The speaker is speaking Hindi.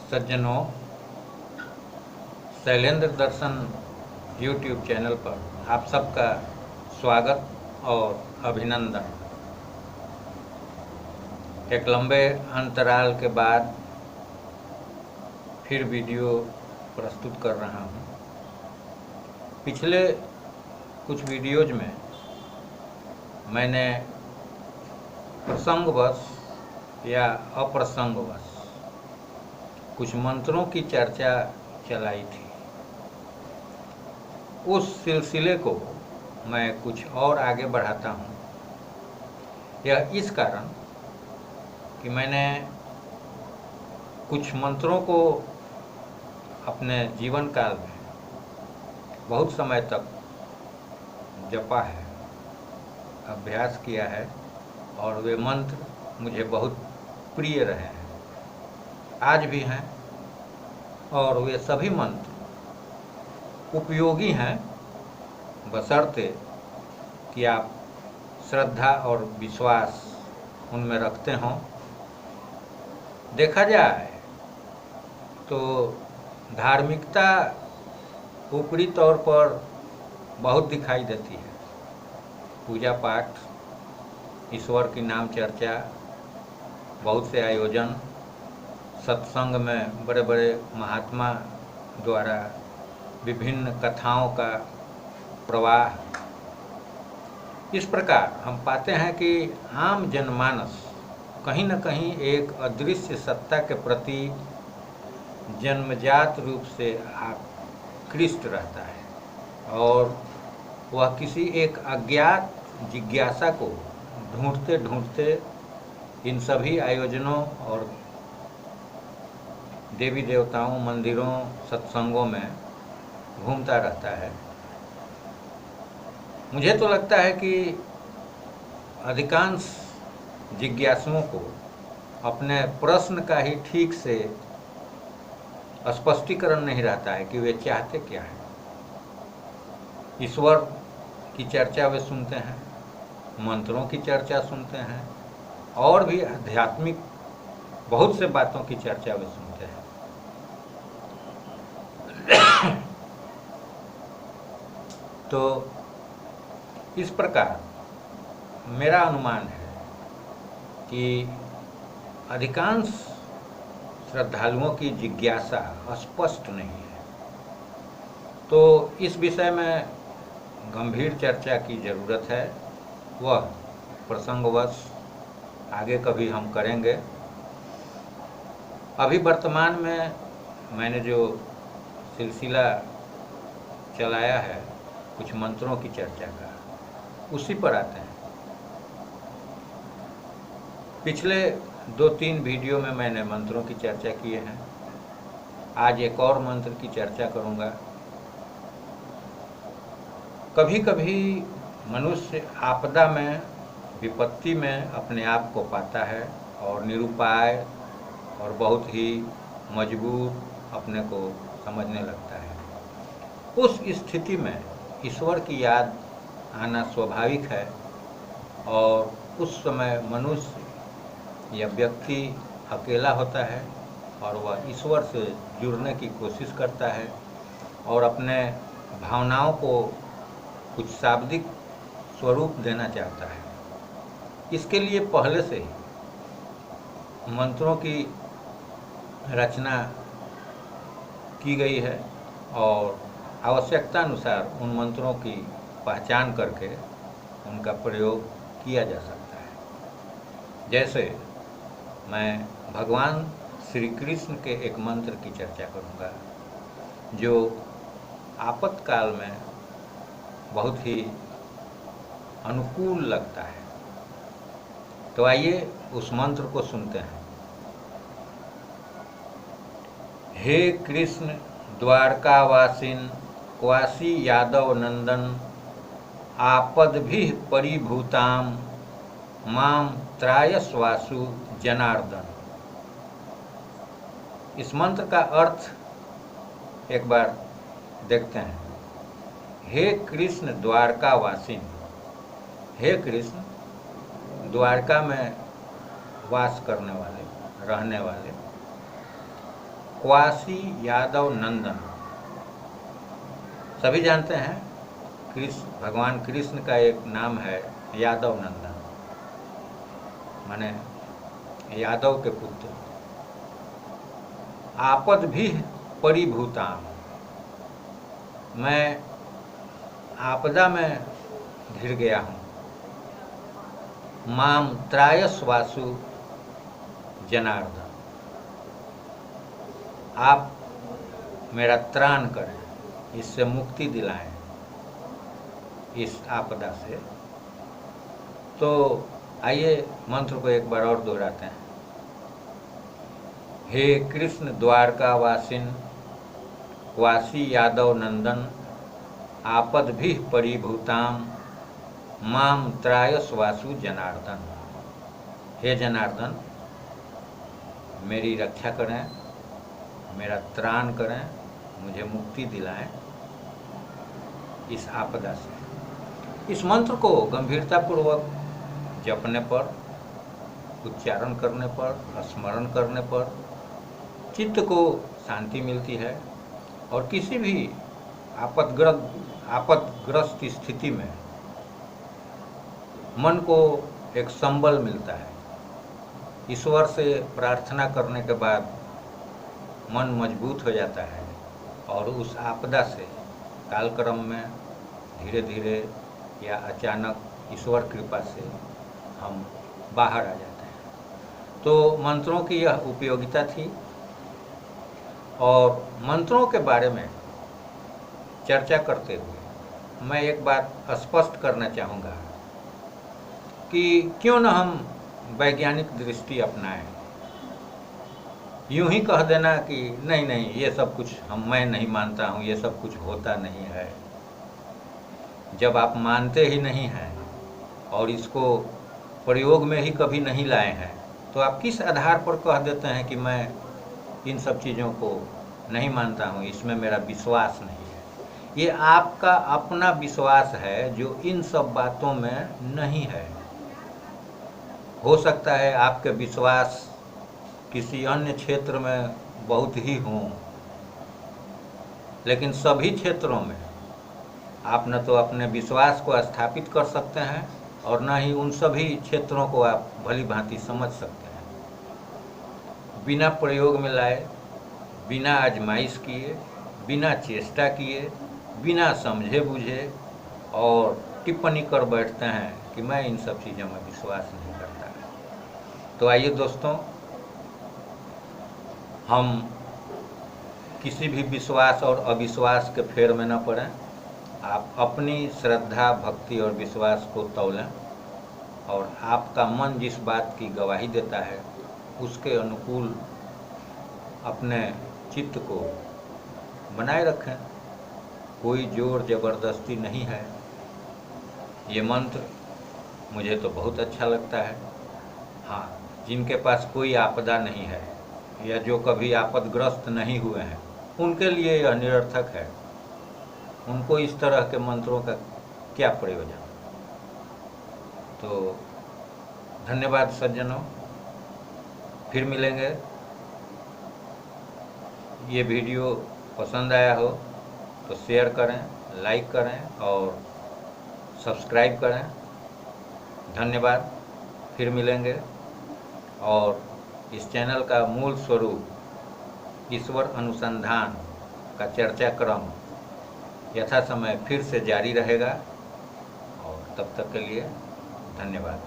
सज्जनों, शैलेंद्र दर्शन यूट्यूब चैनल पर आप सबका स्वागत और अभिनंदन। एक लंबे अंतराल के बाद फिर वीडियो प्रस्तुत कर रहा हूँ। पिछले कुछ वीडियोज में मैंने प्रसंगवश या अप्रसंगवश कुछ मंत्रों की चर्चा चलाई थी। उस सिलसिले को मैं कुछ और आगे बढ़ाता हूँ। यह इस कारण कि मैंने कुछ मंत्रों को अपने जीवन काल में बहुत समय तक जपा है, अभ्यास किया है और वे मंत्र मुझे बहुत प्रिय रहे हैं, आज भी हैं। और वे सभी मंत्र उपयोगी हैं, बशर्ते कि आप श्रद्धा और विश्वास उनमें रखते हों। देखा जाए तो धार्मिकता ऊपरी तौर पर बहुत दिखाई देती है। पूजा पाठ, ईश्वर की नाम चर्चा, बहुत से आयोजन, सत्संग में बड़े बड़े महात्मा द्वारा विभिन्न कथाओं का प्रवाह। इस प्रकार हम पाते हैं कि आम जनमानस कहीं न कहीं एक अदृश्य सत्ता के प्रति जन्मजात रूप से आकृष्ट रहता है और वह किसी एक अज्ञात जिज्ञासा को ढूंढते ढूंढते इन सभी आयोजनों और देवी देवताओं, मंदिरों, सत्संगों में घूमता रहता है। मुझे तो लगता है कि अधिकांश जिज्ञासुओं को अपने प्रश्न का ही ठीक से स्पष्टीकरण नहीं रहता है कि वे चाहते क्या हैं। ईश्वर की चर्चा वे सुनते हैं, मंत्रों की चर्चा सुनते हैं और भी आध्यात्मिक बहुत से बातों की चर्चा वे सुनते हैं। तो इस प्रकार मेरा अनुमान है कि अधिकांश श्रद्धालुओं की जिज्ञासा स्पष्ट नहीं है। तो इस विषय में गंभीर चर्चा की ज़रूरत है। वह प्रसंगवश आगे कभी हम करेंगे। अभी वर्तमान में मैंने जो सिलसिला चलाया है कुछ मंत्रों की चर्चा का, उसी पर आते हैं। पिछले 2-3 वीडियो में मैंने मंत्रों की चर्चा किए हैं। आज एक और मंत्र की चर्चा करूंगा। कभी कभी मनुष्य आपदा में, विपत्ति में अपने आप को पाता है और निरुपाय और बहुत ही मजबूर अपने को समझने लगता है। उस स्थिति में ईश्वर की याद आना स्वाभाविक है और उस समय मनुष्य या व्यक्ति अकेला होता है और वह ईश्वर से जुड़ने की कोशिश करता है और अपने भावनाओं को कुछ शाब्दिक स्वरूप देना चाहता है। इसके लिए पहले से ही मंत्रों की रचना की गई है और आवश्यकता अनुसार उन मंत्रों की पहचान करके उनका प्रयोग किया जा सकता है। जैसे मैं भगवान श्री कृष्ण के एक मंत्र की चर्चा करूंगा जो आपातकाल में बहुत ही अनुकूल लगता है। तो आइए उस मंत्र को सुनते हैं। हे कृष्ण द्वारकावासिन क्वासी यादव नंदन आपद्भिः परिभूताम माम त्रायस्वासु जनार्दन। इस मंत्र का अर्थ एक बार देखते हैं। हे कृष्ण द्वारकावासिन, हे कृष्ण द्वारका में वास करने वाले, रहने वाले, क्वासी यादव नंदन। सभी जानते हैं कृष्ण, भगवान कृष्ण का एक नाम है यादव नंदन, माने यादव के पुत्र। आपद भी परिभूताम, मैं आपदा में घिर गया हूँ। माम त्रायस्वासु जनार्दन, आप मेरा त्राण करें, इससे मुक्ति दिलाएं, इस आपदा से। तो आइए मंत्र को एक बार और दोहराते हैं। हे कृष्ण द्वारका वासिन वासी यादव नंदन, आपद भी परिभूताम माम त्रायस्वासु जनार्दन। हे जनार्दन, मेरी रक्षा करें, मेरा त्राण करें, मुझे मुक्ति दिलाएं इस आपदा से। इस मंत्र को गंभीरतापूर्वक जपने पर, उच्चारण करने पर, स्मरण करने पर चित्त को शांति मिलती है और किसी भी आपदग्रस्त स्थिति में मन को एक संबल मिलता है। ईश्वर से प्रार्थना करने के बाद मन मजबूत हो जाता है और उस आपदा से कालक्रम में धीरे धीरे या अचानक ईश्वर कृपा से हम बाहर आ जाते हैं। तो मंत्रों की यह उपयोगिता थी और मंत्रों के बारे में चर्चा करते हुए मैं एक बात स्पष्ट करना चाहूँगा कि क्यों न हम वैज्ञानिक दृष्टि अपनाएं। यूं ही कह देना कि नहीं नहीं ये सब कुछ मैं नहीं मानता हूँ, ये सब कुछ होता नहीं है। जब आप मानते ही नहीं हैं और इसको प्रयोग में ही कभी नहीं लाए हैं, तो आप किस आधार पर कह देते हैं कि मैं इन सब चीज़ों को नहीं मानता हूँ, इसमें मेरा विश्वास नहीं है। ये आपका अपना विश्वास है जो इन सब बातों में नहीं है। हो सकता है आपके विश्वास किसी अन्य क्षेत्र में बहुत ही हों, लेकिन सभी क्षेत्रों में आप न तो अपने विश्वास को स्थापित कर सकते हैं और न ही उन सभी क्षेत्रों को आप भली भांति समझ सकते हैं। बिना प्रयोग में लाए, बिना आजमाइश किए, बिना चेष्टा किए, बिना समझे बूझे और टिप्पणी कर बैठते हैं कि मैं इन सब चीज़ों में विश्वास नहीं करता। तो आइए दोस्तों, हम किसी भी विश्वास और अविश्वास के फेर में न पड़ें। आप अपनी श्रद्धा, भक्ति और विश्वास को तौलें और आपका मन जिस बात की गवाही देता है उसके अनुकूल अपने चित्त को बनाए रखें। कोई जोर जबरदस्ती नहीं है। ये मंत्र मुझे तो बहुत अच्छा लगता है। हाँ, जिनके पास कोई आपदा नहीं है या जो कभी आपदग्रस्त नहीं हुए हैं, उनके लिए यह निरर्थक है। उनको इस तरह के मंत्रों का क्या प्रयोजन। तो धन्यवाद सज्जनों, फिर मिलेंगे। ये वीडियो पसंद आया हो तो शेयर करें, लाइक करें और सब्सक्राइब करें। धन्यवाद, फिर मिलेंगे। और इस चैनल का मूल स्वरूप ईश्वर अनुसंधान का चर्चा क्रम यथा समय फिर से जारी रहेगा और तब तक के लिए धन्यवाद।